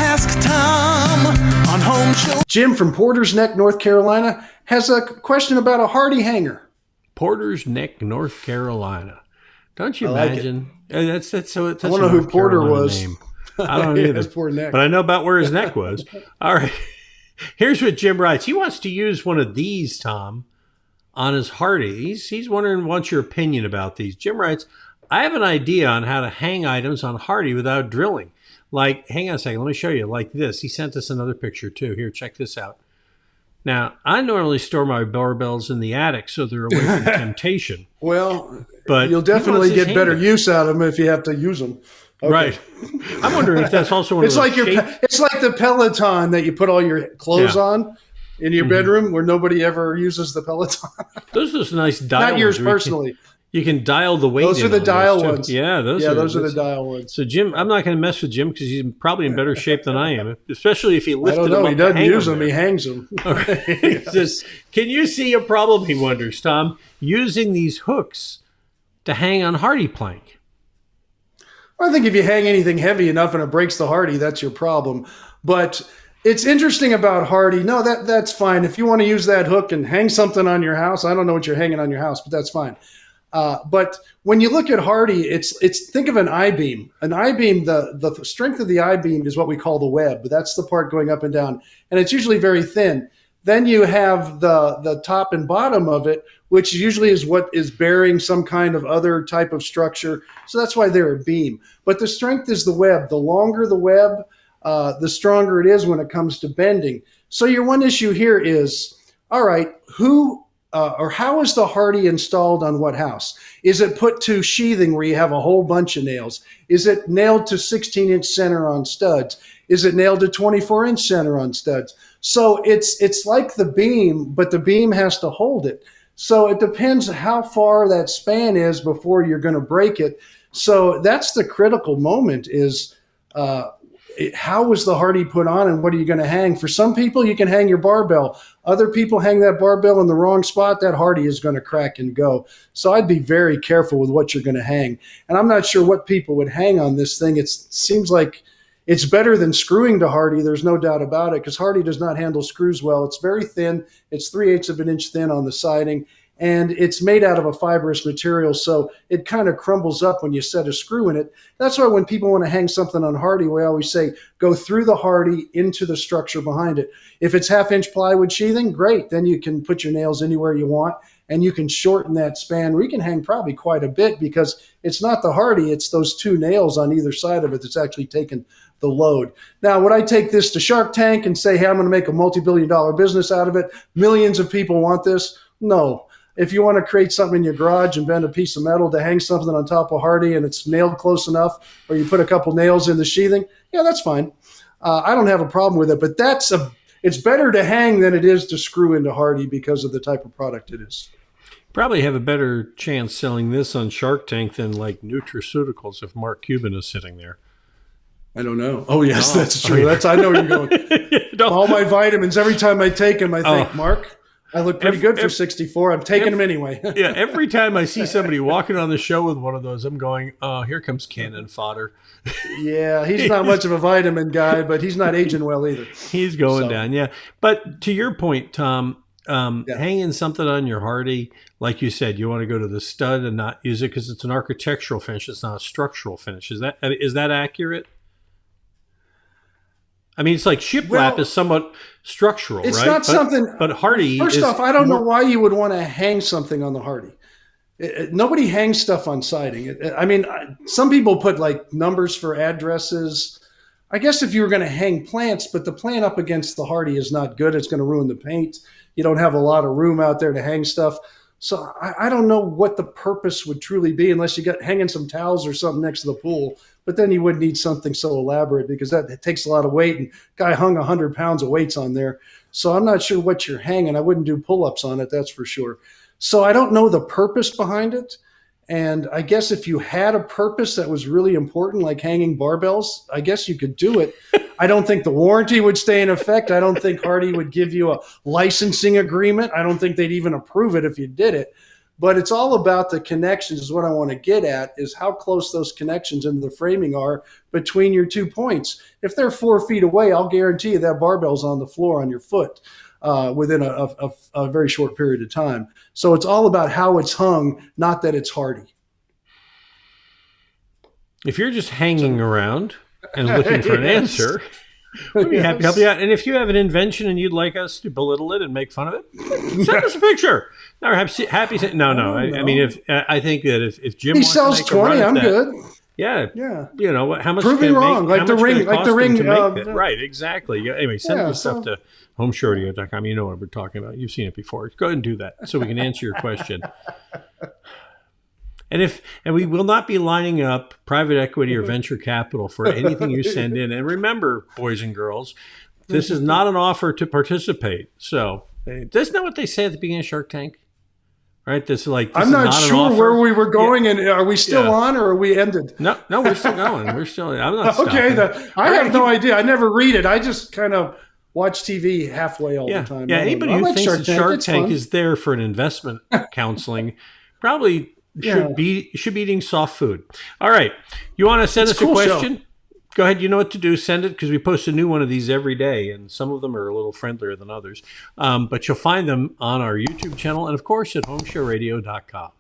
Ask Tom on Home Show. Jim from Porter's Neck, North Carolina, has a question about a Hardie hanger. Porter's Neck, North Carolina. Don't you like imagine? That's so. It's I don't know who Porter Carolina was. Name. I don't either. Porter Neck. But I know about where his neck was. All right. Here's what Jim writes. He wants to use one of these, Tom, on his Hardie. He's wondering, wants your opinion about these. Jim writes, I have an idea on how to hang items on Hardie without drilling. Like, hang on a second, let me show you. Like this. He sent us another picture too. Here, check this out. Now, I normally store my barbells in the attic so they're away from temptation. Well, but you'll definitely get better use out of them if you have to use them. Okay. Right. I'm wondering if that's also one it's of like those it's like the Peloton that you put all your clothes on in your bedroom where nobody ever uses the Peloton. Those are those nice dial Not yours personally. You can dial the weight. Those are the dial ones. Yeah, those are the dial ones. So Jim, I'm not going to mess with Jim because he's probably in better shape than I am, especially if he lifted them up. He doesn't use them. He hangs them. He says, can you see a problem, he wonders, Tom, using these hooks to hang on Hardie plank? I think if you hang anything heavy enough and it breaks the Hardie, that's your problem. But it's interesting about Hardie. No, that's fine. If you want to use that hook and hang something on your house, I don't know what you're hanging on your house, but that's fine. But when you look at Hardie, it's think of an I-beam. An I-beam, the strength of the I-beam is what we call the web. That's the part going up and down, and it's usually very thin. Then you have the top and bottom of it, which usually is what is bearing some kind of other type of structure. So that's why they're a beam. But the strength is the web. The longer the web, the stronger it is when it comes to bending. So your one issue here is, all right, how is the Hardie installed on what house? Is it put to sheathing where you have a whole bunch of nails? Is it nailed to 16-inch center on studs? Is it nailed to 24-inch center on studs? So it's like the beam, but the beam has to hold it. So it depends how far that span is before you're going to break it. So that's the critical moment is how was the Hardie put on and what are you going to hang? For some people, you can hang your barbell. Other people hang that barbell in the wrong spot, that Hardie is going to crack and go. So I'd be very careful with what you're going to hang. And I'm not sure what people would hang on this thing. It seems like it's better than screwing to Hardie. There's no doubt about it because Hardie does not handle screws well. It's very thin. It's 3/8 of an inch thin on the siding. And it's made out of a fibrous material, so it kind of crumbles up when you set a screw in it. That's why when people want to hang something on Hardie, we always say, go through the Hardie into the structure behind it. If it's 1/2-inch plywood sheathing, great. Then you can put your nails anywhere you want, and you can shorten that span. We can hang probably quite a bit because it's not the Hardie, it's those two nails on either side of it that's actually taking the load. Now, would I take this to Shark Tank and say, hey, I'm going to make a multi-billion-dollar business out of it? Millions of people want this? No. If you want to create something in your garage and bend a piece of metal to hang something on top of Hardie and it's nailed close enough, or you put a couple nails in the sheathing, yeah, that's fine. I don't have a problem with it, but it's better to hang than it is to screw into Hardie because of the type of product it is. Probably have a better chance selling this on Shark Tank than like nutraceuticals if Mark Cuban is sitting there. I don't know. Oh, yes, that's true. I know where you're going. All my vitamins, every time I take them, I think, Mark, I look pretty good for 64. I'm taking them anyway. Yeah, every time I see somebody walking on the show with one of those, I'm going, oh, here comes cannon fodder. Yeah, he's not much of a vitamin guy, but he's not aging well either. He's going down, yeah. But to your point, Tom, hanging something on your Hardie, like you said, you want to go to the stud and not use it because it's an architectural finish. It's not a structural finish. Is that accurate? I mean, it's like shiplap is somewhat structural, it's right? Not something. But Hardie. First off, I don't know why you would want to hang something on the Hardie. Nobody hangs stuff on siding. I mean, some people put like numbers for addresses. I guess if you were going to hang plants, but the plant up against the Hardie is not good. It's going to ruin the paint. You don't have a lot of room out there to hang stuff. So I don't know what the purpose would truly be unless you got hanging some towels or something next to the pool. But then you wouldn't need something so elaborate because that takes a lot of weight. And guy hung 100 pounds of weights on there. So I'm not sure what you're hanging. I wouldn't do pull-ups on it, that's for sure. So I don't know the purpose behind it. And I guess if you had a purpose that was really important, like hanging barbells, I guess you could do it. I don't think the warranty would stay in effect. I don't think Hardie would give you a licensing agreement. I don't think they'd even approve it if you did it. But it's all about the connections is what I want to get at, is how close those connections into the framing are between your 2 points. If they're 4 feet away, I'll guarantee you that barbell's on the floor on your foot within a very short period of time. So it's all about how it's hung, not that it's Hardie. If you're just hanging around and looking for an answer, we'd be happy to help you out. And if you have an invention and you'd like us to belittle it and make fun of it, send us a picture. No, happy. No. I mean, I think that if Jim wants sells to make 20, I'm good. Yeah. You know, how much? Prove me wrong. Like the ring. Right. Exactly. Anyway, send the stuff to HomeShowRadio.com. You know what we're talking about. You've seen it before. Go ahead and do that so we can answer your question. And we will not be lining up private equity or venture capital for anything you send in. And remember, boys and girls, this is not an offer to participate. So that's not what they say at the beginning of Shark Tank, right? This is like, this I'm not sure where we were going, and are we still on, or are we ended? No, we're still going. We're still. I'm not stopping. Okay, I have no idea. I never read it. I just kind of watch TV halfway all the time. Yeah, anybody who thinks that Shark Tank is there for an investment counseling probably should be eating soft food. All right. You want to send us a question? Show. Go ahead. You know what to do. Send it, because we post a new one of these every day, and some of them are a little friendlier than others. But you'll find them on our YouTube channel and, of course, at HomeShowRadio.com.